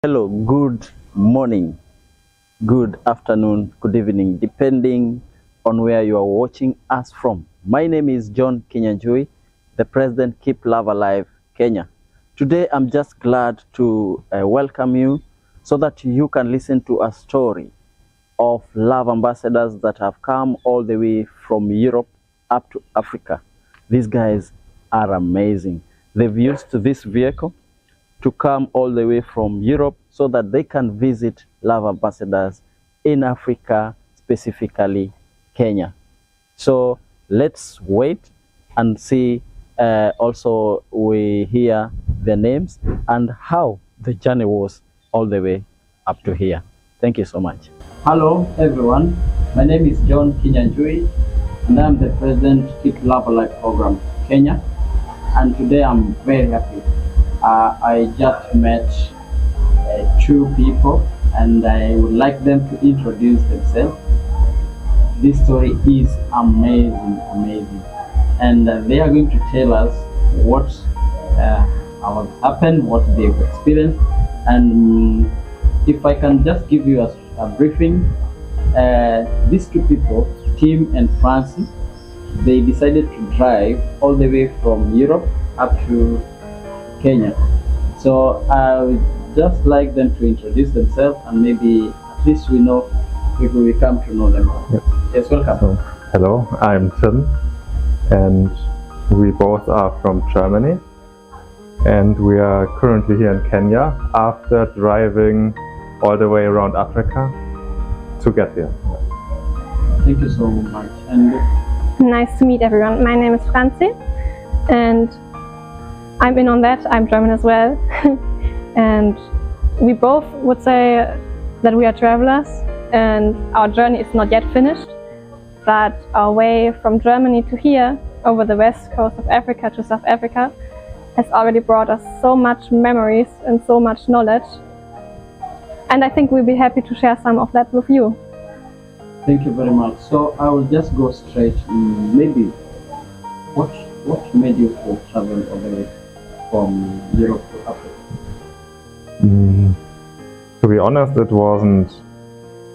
Hello, good morning, good afternoon, good evening, depending on where you are watching us from. My name is John Kinyanjui, the President Keep Love Alive Kenya. Today I'm just glad to welcome you so that you can listen to a story of love ambassadors that have come all the way from Europe up to Africa. These guys are amazing. They've used this vehicle to come all the way from Europe so that they can visit love ambassadors in Africa, specifically Kenya. So let's wait and see. Also, we hear their names and how the journey was all the way up to here. Thank you so much. Hello, everyone. My name is John Kinyanjui, and I'm the President Keep Love Alive program Kenya. And today I'm very happy. I just met two people, and I would like them to introduce themselves. This story is amazing, and they are going to tell us what has happened, what they've experienced, and if I can just give you a briefing. These two people, Tim and Franci, they decided to drive all the way from Europe up to Kenya. So I would just like them to introduce themselves, and maybe at least we know if we come to know them. Yep. Yes, welcome. So, hello, I'm Tim, and we both are from Germany, and we are currently here in Kenya after driving all the way around Africa to get here. Thank you so much. And nice to meet everyone. My name is Franci, and I'm in on that. I'm German as well. And we both would say that we are travelers, and our journey is not yet finished, but our way from Germany to here, over the west coast of Africa to South Africa, has already brought us so much memories and so much knowledge. And I think we'll be happy to share some of that with you. thank you very much. So I will just go straight. Maybe what made you to travel all the way from Europe to Africa? To be honest, it wasn't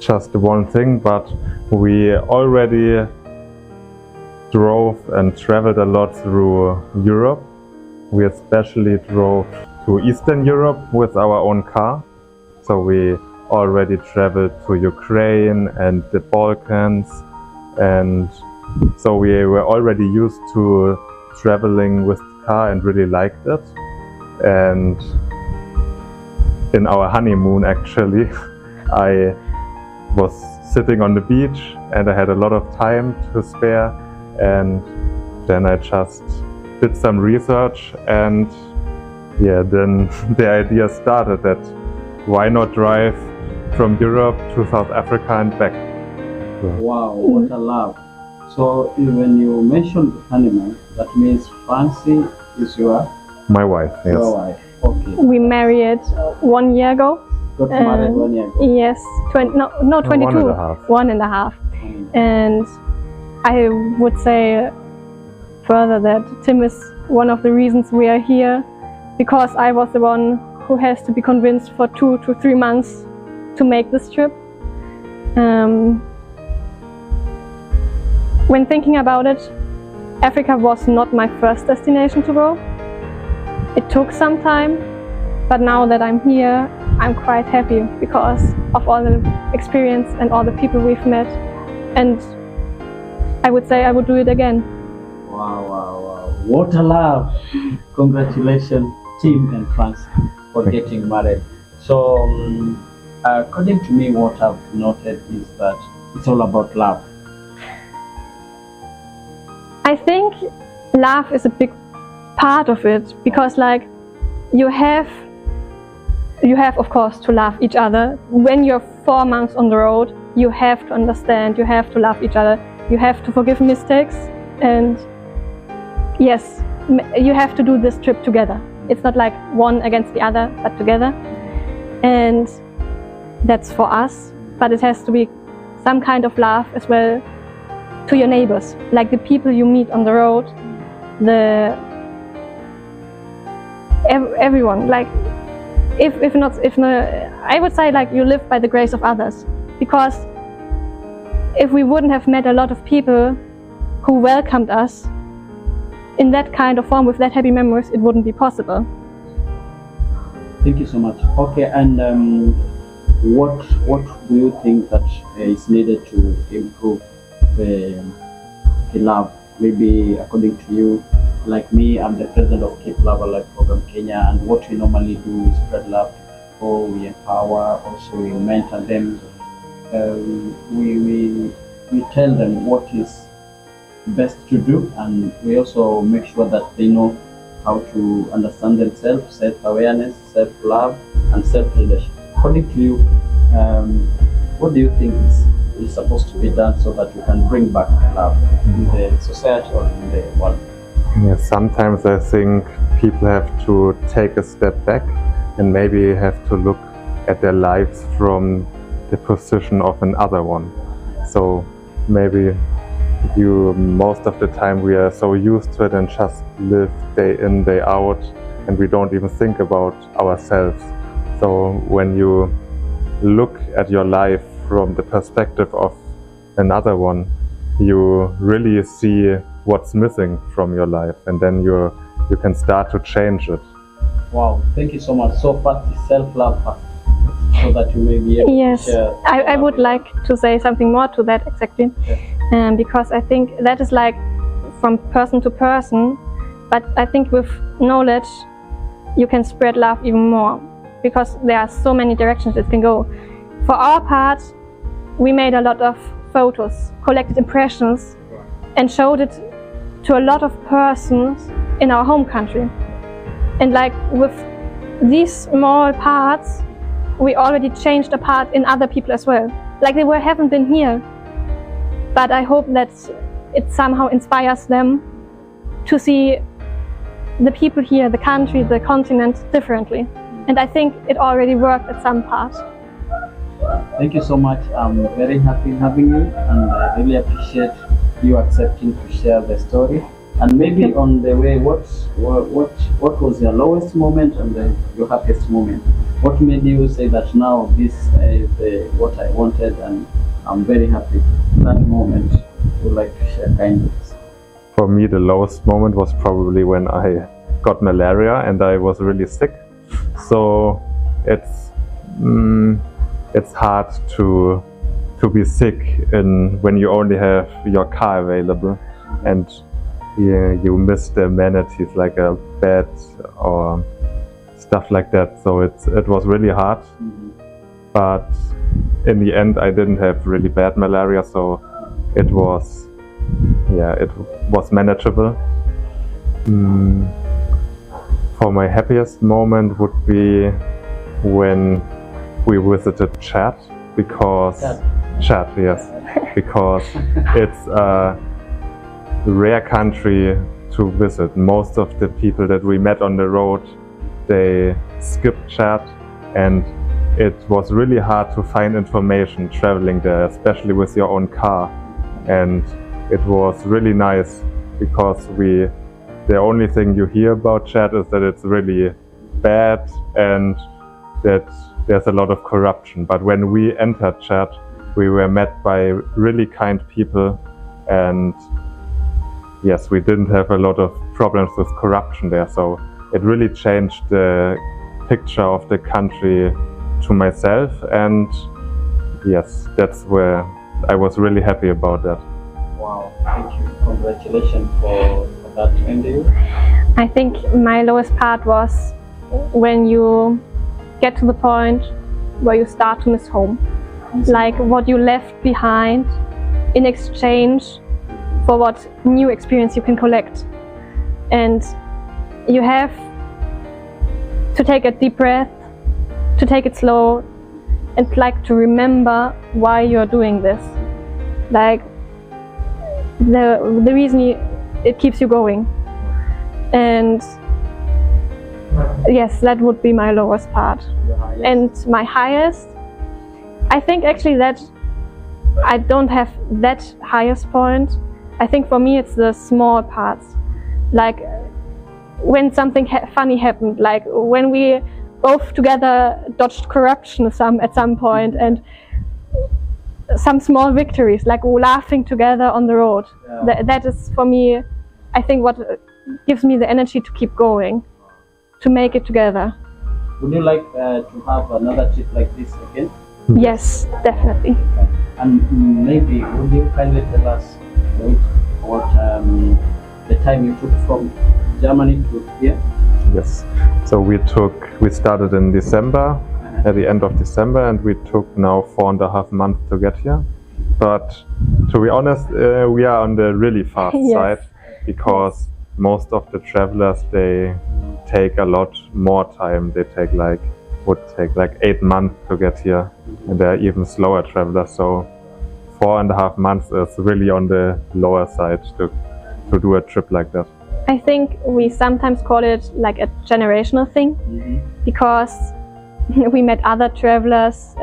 just one thing, but we already drove and traveled a lot through Europe. We especially drove to Eastern Europe with our own car. So we already traveled to Ukraine and the Balkans, and so we were already used to traveling with the car and really liked it. And in our honeymoon, actually, I was sitting on the beach and I had a lot of time to spare, and then I just did some research, and then the idea started that why not drive from Europe to South Africa and back. Wow, what a love. So when you mentioned honeymoon, that means Franci is My wife, yes. your wife. Okay. We married 1 year ago. Got married 1 year ago. Yes, 22. 1.5. 1.5. And I would say further that Tim is one of the reasons we are here, because I was the one who has to be convinced for 2 to 3 months to make this trip. When thinking about it, Africa was not my first destination to go. It took some time, but now that I'm here, I'm quite happy because of all the experience and all the people we've met. And I would say I would do it again. Wow. What a love. Congratulations, Tim and Franci, for getting married. So, according to me, what I've noted is that it's all about love. I think love is a big part of it, because like you have of course to love each other. When you're 4 months on the road, you have to understand, you have to love each other, you have to forgive mistakes, and yes, you have to do this trip together. It's not like one against the other, but together. And that's for us, but it has to be some kind of love as well to your neighbors, like the people you meet on the road, everyone. Like if not, I would say like you live by the grace of others, because if we wouldn't have met a lot of people who welcomed us in that kind of form with that happy memories, it wouldn't be possible. Thank you so much. Okay, and what do you think that is needed to improve the love? Maybe according to you, like me, I'm the president of Keep Love Alive Program Kenya, and what we normally do is spread love to people, we empower, also we mentor them. We tell them what is best to do, and we also make sure that they know how to understand themselves, self-awareness, self-love, and self-leadership. According to you, what do you think is supposed to be done so that we can bring back love in the society or in the world? Yeah, sometimes I think people have to take a step back and maybe have to look at their lives from the position of another one. So maybe most of the time we are so used to it and just live day in, day out, and we don't even think about ourselves. So when you look at your life from the perspective of another one, you really see what's missing from your life, and then you can start to change it. Wow, thank you so much. So first is self-love first, so that you may be able Yes, to share. I would like to say something more to that exactly, because I think that is like from person to person, but I think with knowledge you can spread love even more, because there are so many directions it can go. For our part, we made a lot of photos, collected impressions, and showed it to a lot of persons in our home country. And like with these small parts, we already changed a part in other people as well. Like they haven't been here, but I hope that it somehow inspires them to see the people here, the country, the continent differently. And I think it already worked at some part. Thank you so much. I'm very happy having you, and I really appreciate you accepting to share the story. And maybe on the way, what was your lowest moment and then your happiest moment? What made you say that now this is what I wanted and I'm very happy? That moment, would like to share kindly. For me, the lowest moment was probably when I got malaria and I was really sick. So it's hard to be sick when you only have your car available, and you miss the amenities like a bed or stuff like that. So it was really hard. But in the end, I didn't have really bad malaria, so it was manageable. For my happiest moment would be when we visited Chad, because because it's a rare country to visit. Most of the people that we met on the road, they skipped Chad, and it was really hard to find information traveling there, especially with your own car. And it was really nice because the only thing you hear about Chad is that it's really bad and that there's a lot of corruption. But when we entered Chad, we were met by really kind people, and yes, we didn't have a lot of problems with corruption there. So it really changed the picture of the country to myself, and yes, that's where I was really happy about that. Wow, thank you. Congratulations for that interview. I think my lowest part was when you get to the point where you start to miss home. Like what you left behind in exchange for what new experience you can collect. And you have to take a deep breath, to take it slow, and like to remember why you're doing this. Like the reason it keeps you going. And yes, that would be my lowest part. And my highest, I think actually that I don't have that highest point. I think for me it's the small parts. Like when something funny happened, like when we both together dodged corruption at some point, and some small victories, like laughing together on the road. Yeah. That is for me, I think, what gives me the energy to keep going, to make it together. Would you like to have another trip like this again? Yes, definitely. And maybe would you kindly tell us what the time you took from Germany to here? Yes. So we started in December, at the end of December, and we took now 4.5 months to get here. But to be honest, we are on the really fast Yes. side, because most of the travelers, they take a lot more time. They would take like 8 months to get here, and they're even slower travelers. So 4.5 months is really on the lower side to do a trip like that. I think we sometimes call it like a generational thing, because we met other travelers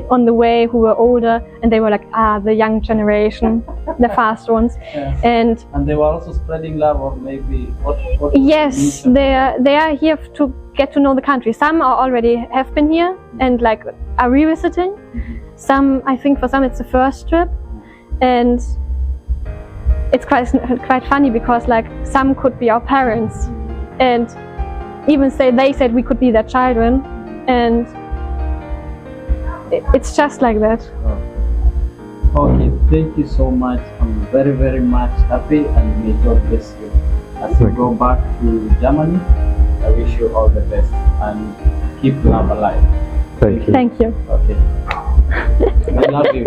on the way who were older, and they were like, the young generation, the fast ones. Yeah. And they were also spreading love, or maybe what yes, they are here to get to know the country. Some already have been here and like are revisiting. Some, I think for some it's the first trip, and it's quite funny because like some could be our parents, and even they said we could be their children, and it's just like that. Okay, thank you so much. I'm very, very much happy, and may God bless you. As you go back to Germany, I wish you all the best and keep love alive. Thank you. Thank you. Okay. I love you.